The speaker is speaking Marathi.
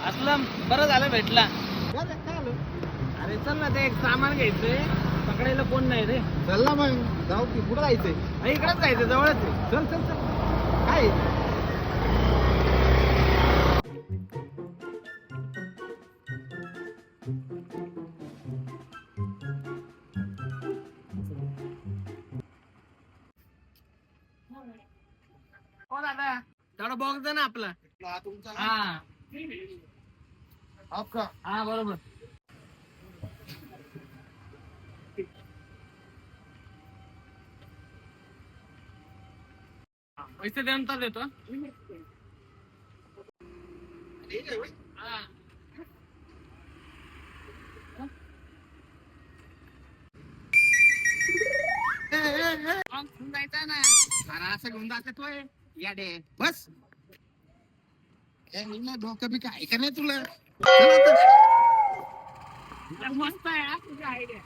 असलं बरं झालं भेटला. काय आलं? अरे चल ना, ते एक सामान घ्यायचंय, पकडायला कोण नाही रे. चल ना मग जाऊ की. कुठं जायचंय? इकडेच जायचं, जवळच आहे. चल चल चल. काय हो दादा, तेवढा बॉक्स दे ना आपला. तुमचा हा आपका? हा बरोबर. पैसे देऊन देतो. हा. जायचा ना. अरे असं घेऊन जाते तोय याडे. बस डोकं बी काय का नाही तुला? चल आता. मस्त आहे हा तुझी आयडिया.